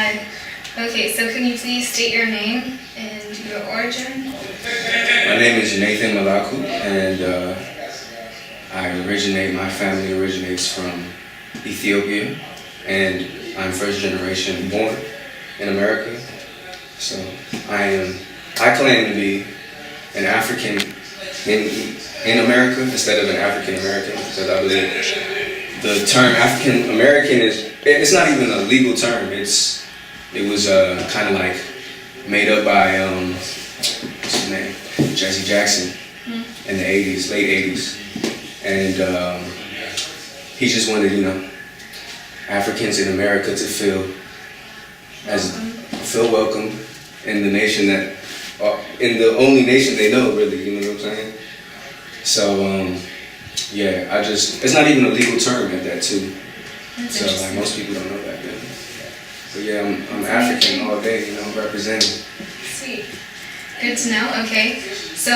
Hi. Okay, so can you please state your name and your origin? My name is Nathan Malaku, and my family originates from Ethiopia, and I'm first generation born in America. So I claim to be an African in America instead of an African American, because I believe the term African American it's not even a legal term. It was kind of like made up by what's his name, Jesse Jackson in the '80s, late '80s, and he just wanted Africans in America to feel welcome in the nation in the only nation they know, really. You know what I'm saying? So yeah, it's not even a legal term at that too. So like most people don't know that. But yeah, I'm African all day, representing. Sweet. Good to know. Okay. So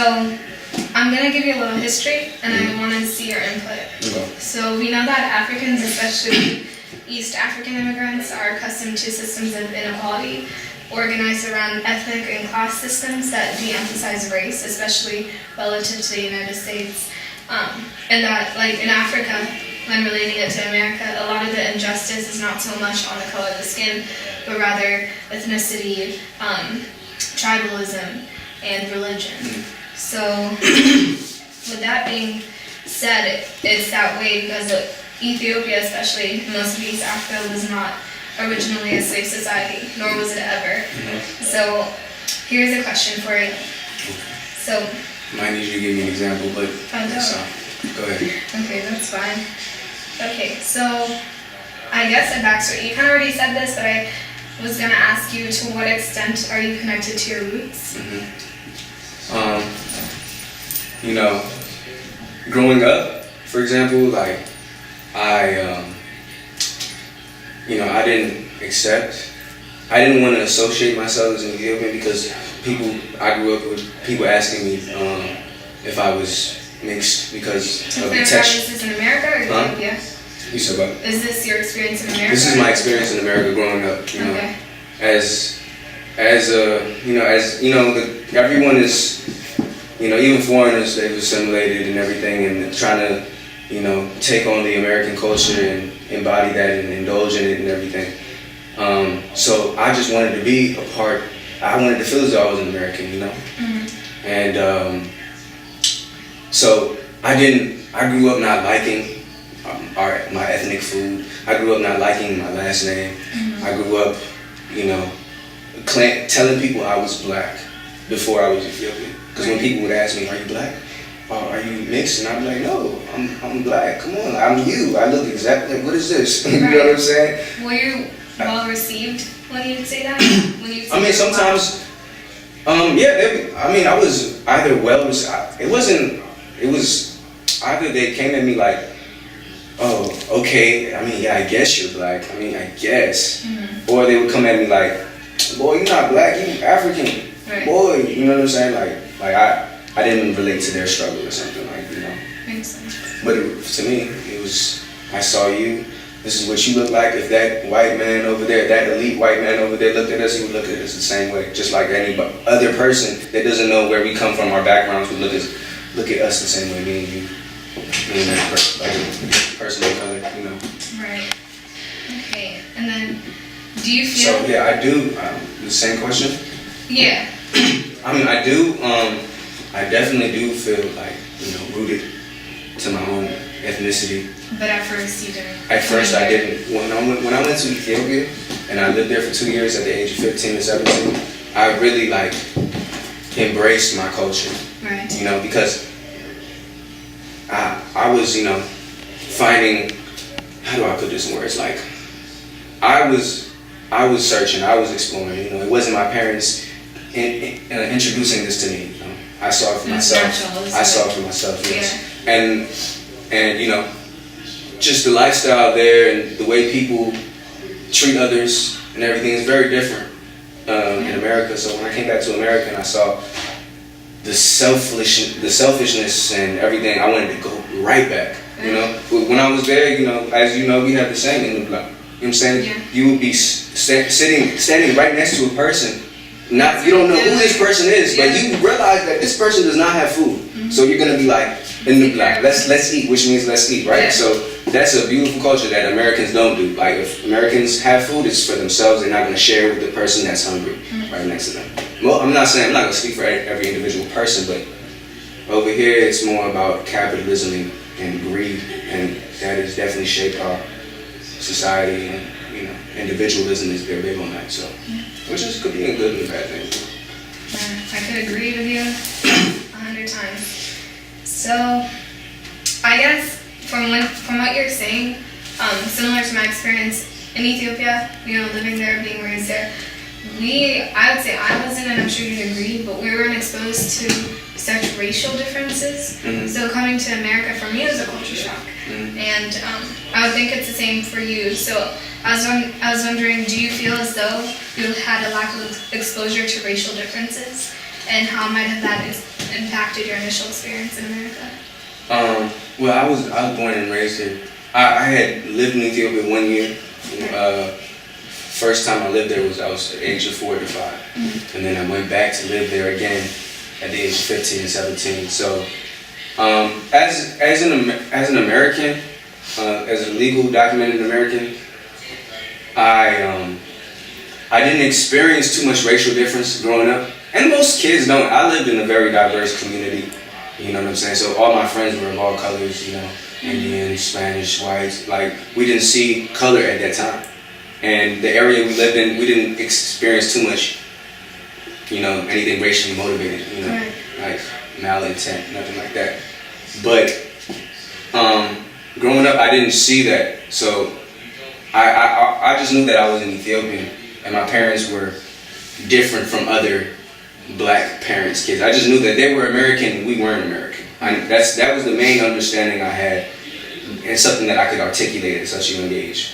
I'm going to give you a little history, and I want to see your input. Okay. So we know that Africans, especially East African immigrants, are accustomed to systems of inequality organized around ethnic and class systems that de-emphasize race, especially relative to the United States. And that, like in Africa, when relating it to America, a lot of the injustice is not so much on the color of the skin, but rather ethnicity, tribalism, and religion. So, with that being said, it's that way because Ethiopia, especially most of East Africa, was not originally a slave society, nor was it ever. So, here's a question for you. So, might need you to give me an example, but go ahead. Okay, that's fine. Okay, so I guess a backstory. You kind of already said this, but I was gonna ask you, to what extent are you connected to your roots? Growing up, for example, like I didn't want to associate myself as an Ethiopian because I grew up with people asking me if I was mixed because of the texture. Is this in America or Ethiopia? You said what? Is this your experience in America? This is my experience in America growing up. Okay. Everyone is, even foreigners, they've assimilated and everything, and trying to, take on the American culture and embody that and indulge in it and everything. So I just wanted to be a part. I wanted to feel as though I was an American, And so I grew up not liking my ethnic food. I grew up not liking my last name. I grew up, telling people I was black before I was Ethiopian. Because when people would ask me, "Are you black? Are you mixed?" and I'd be like, "No, I'm black. Come on, I'm you. I look exactly like, what is this?" You know what I'm saying? Were you well received when you say that? Sometimes, I was either it was either they came at me like, "Oh, okay, I guess you're black. I guess." Or they would come at me like, "Boy, you're not black, you African." Right. Boy, you know what I'm saying? Like I didn't relate to their struggle or something, Makes sense. But to me, it was, I saw you. This is what you look like. If that white man over there, that elite white man over there looked at us, he would look at us the same way. Just like any other person that doesn't know where we come from, our backgrounds, would look at us the same way, me and you. Me and that person of color, Right. Okay. And then, do you feel... So, yeah, I do. The same question? Yeah. I do. I definitely do feel like, rooted to my own ethnicity. But at first you didn't. At first I didn't. When I went to Ethiopia and I lived there for 2 years at the age of 15 and 17, I really embraced my culture. Right. Because I was, finding, how do I put this in words? Like I was searching, I was exploring. It wasn't my parents introducing this to me. I saw it for myself. I saw it for myself. Yes. Yeah. And just the lifestyle there and the way people treat others and everything is very different in America. So when I came back to America and I saw the selfishness and everything, I wanted to go right back. When I was there, as you know, we had the saying in what I'm saying? Yeah. You would be standing right next to a person. You don't know who this person is, but you realize that this person does not have food. So you're gonna be like, let's eat, which means let's eat, right? Yeah. So that's a beautiful culture that Americans don't do. Like if Americans have food, it's for themselves. They're not gonna share with the person that's hungry right next to them. Well, I'm not gonna speak for every individual person, but over here it's more about capitalism and greed, and that has definitely shaped our society, and individualism is very big on that. So, which could be a good and a bad thing. I could agree with you 100 times. So, I guess from what you're saying, similar to my experience in Ethiopia, living there, being raised there, I would say I wasn't, and I'm sure you'd agree, but we weren't exposed to such racial differences. So coming to America for me was a culture shock, and I would think it's the same for you. So I was wondering, do you feel as though you had a lack of exposure to racial differences, and how might have that impacted your initial experience in America? Well, I was born and raised here. I had lived in Ethiopia 1 year. First time I lived there was I was at the age of 4 to 5, and then I went back to live there again at the age of 15 and 17. So, as an American, as a legal documented American, I didn't experience too much racial difference growing up, and most kids don't. I lived in a very diverse community. You know what I'm saying? So all my friends were of all colors. Indian, Spanish, white. Like we didn't see color at that time. And the area we lived in, we didn't experience too much, anything racially motivated, Right. like malintent, nothing like that. But growing up, I didn't see that. So I just knew that I was an Ethiopian, and my parents were different from other black parents' kids. I just knew that they were American and we weren't American. That was the main understanding I had, and something that I could articulate at such a young age.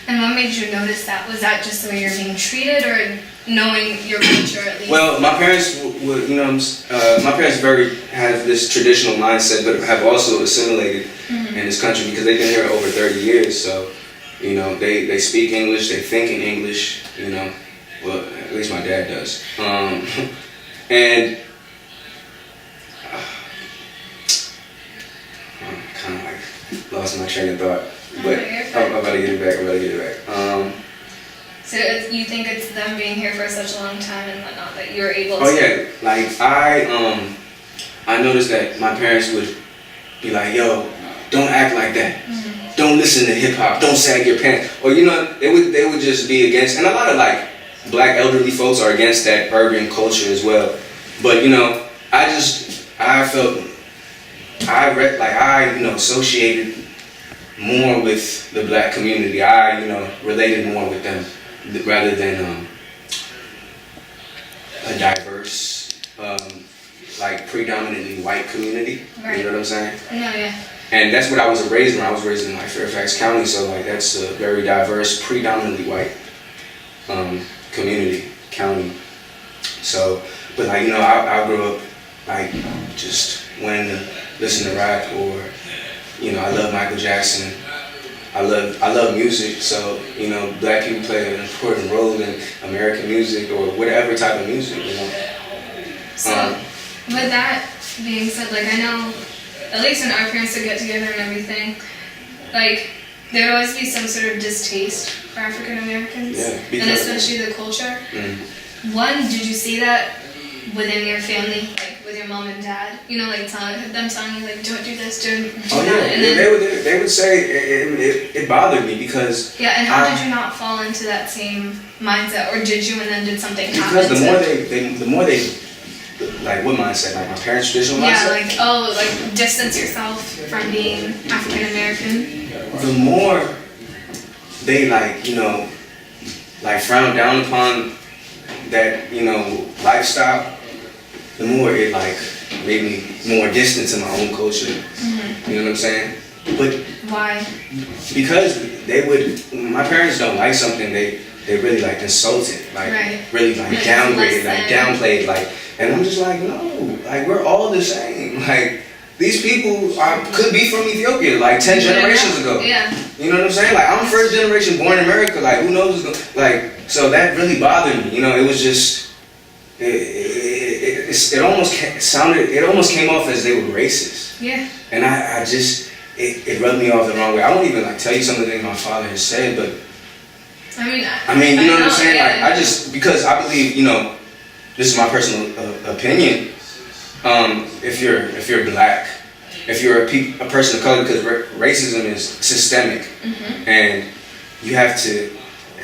And what made you notice that? Was that just the way you're being treated, or knowing your culture at least? Well, my parents would, my parents have this traditional mindset, but have also assimilated in this country because they've been here over 30 years. So, they speak English, they think in English. Well, at least my dad does. And I kind of lost my train of thought. But I'm about to get it back. So you think it's them being here for such a long time and whatnot that you're able to... Oh yeah, like I noticed that my parents would be like, yo, don't act like that. Don't listen to hip hop. Don't sag your pants. Or they would just be against, and a lot of like black elderly folks are against that urban culture as well. But I associated more with the black community. I, related more with them rather than a diverse, like predominantly white community. Right. You know what I'm saying? No, yeah. And that's what I was raised in. I was raised in like Fairfax County, so like that's a very diverse, predominantly white county. So, but like I grew up like just wanting to listen to rap, or I love Michael Jackson. I love music, so black people play an important role in American music or whatever type of music, So, with that being said, like I know, at least when our parents would get together and everything, like there would always be some sort of distaste for African Americans, and especially the culture. One, did you see that within your family, like with your mom and dad? Like telling you, like, don't do this, don't do that. And then, they would say it bothered me because. Yeah, and how did you not fall into that same mindset, or did you, and then did something happen? Because the more they, like what mindset? Like my parents' traditional mindset. Yeah, like distance yourself from being African American. The more they frown down upon that lifestyle, the more it made me more distant to my own culture. You know what I'm saying? But why? Because my parents don't like something, they really insult it, really downgrade it, downplay it, and I'm just like, no, we're all the same. these people could be from Ethiopia like 10 generations ago. Yeah. You know what I'm saying? Like, I'm first generation born in America. Like, who knows what's going, like, so that really bothered me. You know, it was just, it almost sounded, it almost came off as they were racist. Yeah. And I just, it rubbed me off the wrong way. I won't even like tell you some of the things my father has said, but I mean, you know what I'm saying? Yeah. Like, I just, because I believe, you know, this is my personal opinion. If you're black, if you're a person of color, because racism is systemic, and you have to.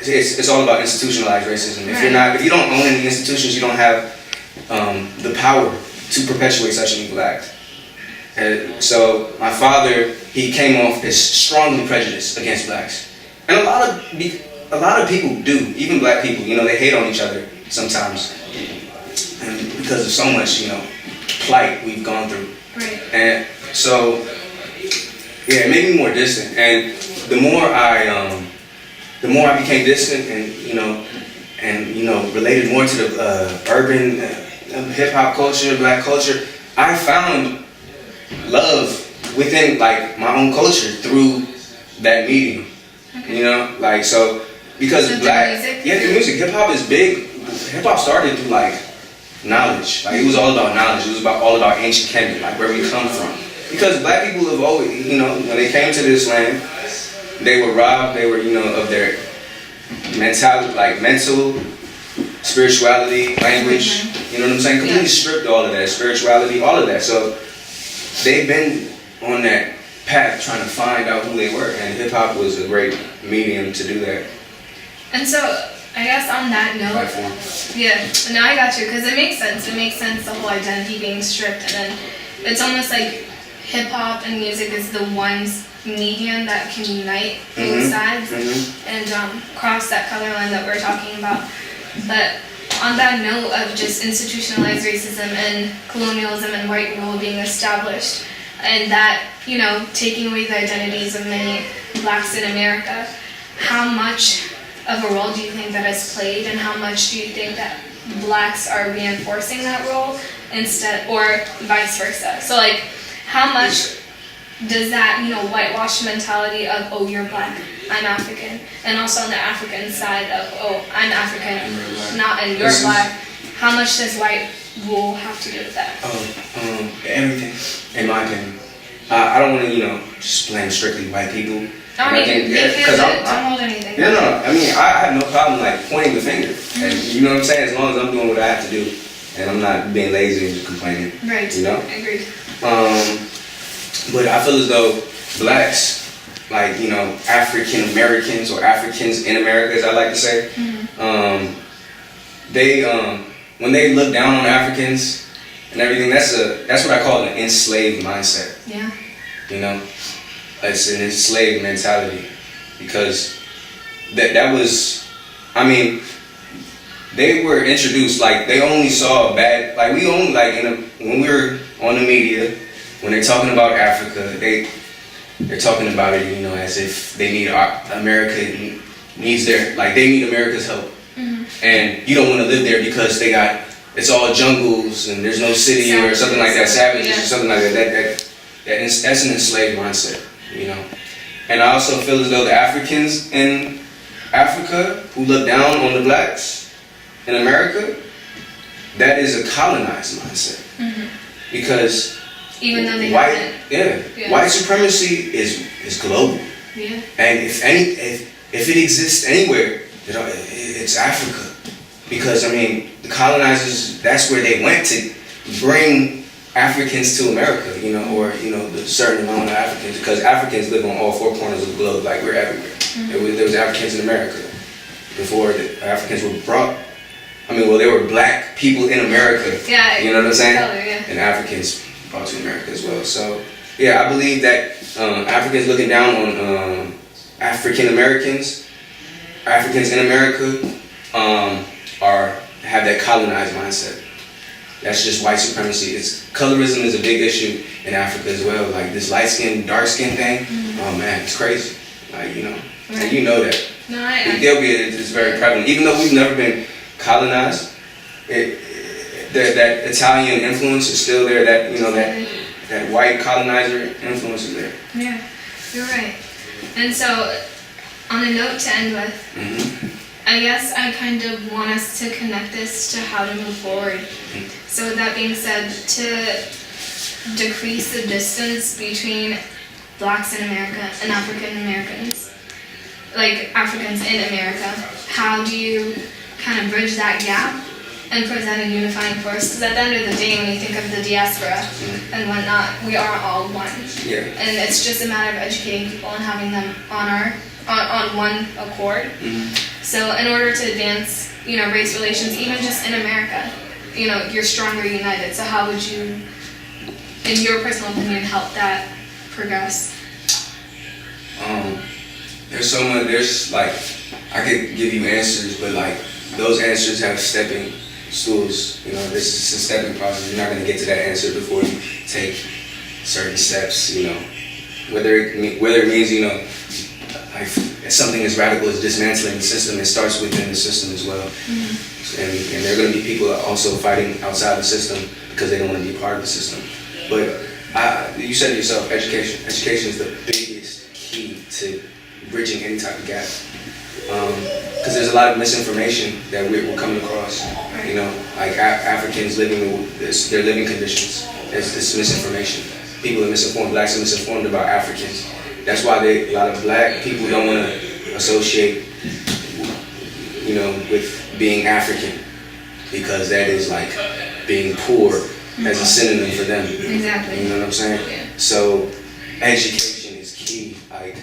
It's all about institutionalized racism. If you don't own any institutions, you don't have the power to perpetuate such an evil act. And so my father, he came off as strongly prejudiced against blacks, and a lot of people do, even black people. You know, they hate on each other sometimes, and because of so much, you know, plight we've gone through. Right. And so, yeah, it made me more distant. And the more I became distant, and you know, related more to the urban hip hop culture, black culture, I found love within like my own culture through that medium. Okay. You know, like so because So black, music? yeah, the music, hip hop is big. Hip hop started through like knowledge. Like, it was all about knowledge. It was all about ancient Kemet, like where we come from. Because black people have always, you know, when they came to this land, they were robbed. They were, you know, of their mentality, like mental, spirituality, language. You know what I'm saying? Completely stripped all of that, spirituality, all of that. So they've been on that path trying to find out who they were, and hip hop was a great medium to do that. And so, I guess on that note, Platform. yeah, no, I got you, because it makes sense. It makes sense, the whole identity being stripped, and then it's almost like hip hop and music is the one medium that can unite both sides and cross that color line that we're talking about. But on that note of just institutionalized racism and colonialism and white rule being established, and that, you know, taking away the identities of many blacks in America, how much of a role do you think that has played, and how much do you think that blacks are reinforcing that role instead, or vice versa? So like, how much does that, you know, whitewash mentality of, oh, you're black, I'm African, and also on the African side of, oh, I'm African, not, and you're black, how much does white rule have to do with that? Everything, in my opinion. I don't want to, you know, just blame strictly white people. I mean, because don't hold anything. No. I mean, I have no problem like pointing the finger, and you know what I'm saying. As long as I'm doing what I have to do, and I'm not being lazy and just complaining. Right. You know. Agreed. But I feel as though blacks, like, you know, African Americans or Africans in America, as I like to say, they when they look down on Africans and everything, that's what I call an enslaved mindset. Yeah. You know. It's an enslaved mentality, because that was, I mean, they were introduced, like, they only saw bad, like, we only, like, when we were on the media, when they're talking about Africa, they're talking about it, you know, as if they need America needs their, like, they need America's help, and you don't want to live there because it's all jungles and there's no city or something like that, savages or something like that. That's an enslaved mindset. You know, and I also feel as though the Africans in Africa who look down on the blacks in America, that is a colonized mindset, because even though they white supremacy is global, and if it exists anywhere, it's Africa, because I mean the colonizers, that's where they went to bring Africans to America, you know, or, you know, the certain amount of Africans, because Africans live on all four corners of the globe, like, we're everywhere. There was Africans in America before the Africans were brought. I mean, well, there were black people in America. Yeah. You know what I'm saying? Yeah. And Africans brought to America as well. So yeah, I believe that Africans looking down on African Americans, Africans in America, have that colonized mindset. That's just white supremacy. Colorism is a big issue in Africa as well. Like this light skin, dark skin thing. Oh man, it's crazy. Like, you know, and you know that. No, Ethiopia is very prevalent. Even though we've never been colonized, that Italian influence is still there. That, you know, that that white colonizer influence is there. Yeah, you're right. And so, on a note to end with, I guess I kind of want us to connect this to how to move forward. So with that being said, to decrease the distance between blacks in America and African Americans, like Africans in America, how do you kind of bridge that gap and present a unifying force? Because at the end of the day, when you think of the diaspora and whatnot, we are all one. Yeah. And it's just a matter of educating people and having them on one accord. So in order to advance, race relations, even just in America, you're stronger united. So how would you, in your personal opinion, help that progress? There's so much. There's like, I could give you answers, but like those answers have stepping stools. This is a stepping process. You're not going to get to that answer before you take certain steps. Whether it means like something as radical as dismantling the system, it starts within the system as well. And there are going to be people that are also fighting outside the system because they don't want to be part of the system. But you said it yourself, education. Education is the biggest key to bridging any type of gap. Because there's a lot of misinformation that we're coming across. Like Africans living their living conditions. There's this misinformation. People are misinformed. Blacks are misinformed about Africans. That's why a lot of black people don't want to associate, with being African, because that is like being poor as a synonym for them. Exactly. You know what I'm saying? Yeah. So education is key. Like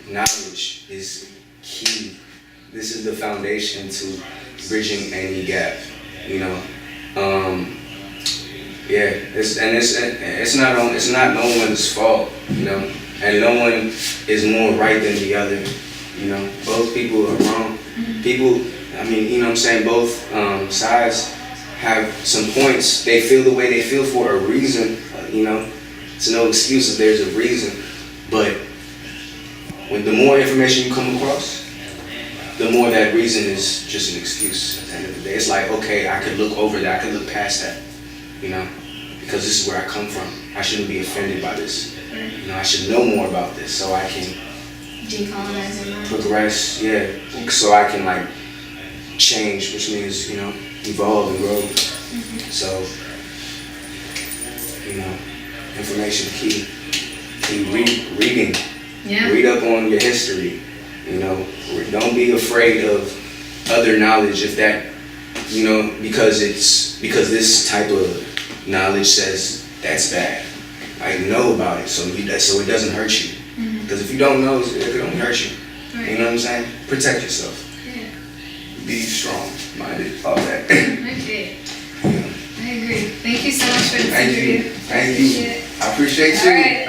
knowledge is key. This is the foundation to bridging any gap. It's not no one's fault. And no one is more right than the other. Both people are wrong. People, both sides have some points. They feel the way they feel for a reason. It's no excuse if there's a reason. But when the more information you come across, the more that reason is just an excuse at the end of the day. It's like, okay, I could look over that, I could look past that, because this is where I come from. I shouldn't be offended by this. I should know more about this so I can decolonize and progress, so I can change, which means, evolve and grow. So, information key. Reading. Yeah. Read up on your history. Don't be afraid of other knowledge if that, because this type of knowledge says that's bad. Know about it so it doesn't hurt you. Because if you don't know, it can only hurt you. Right. You know what I'm saying? Protect yourself. Yeah. Be strong-minded. All that. Okay. I agree. Thank you so much for this interview. Thank you. I appreciate you. All right.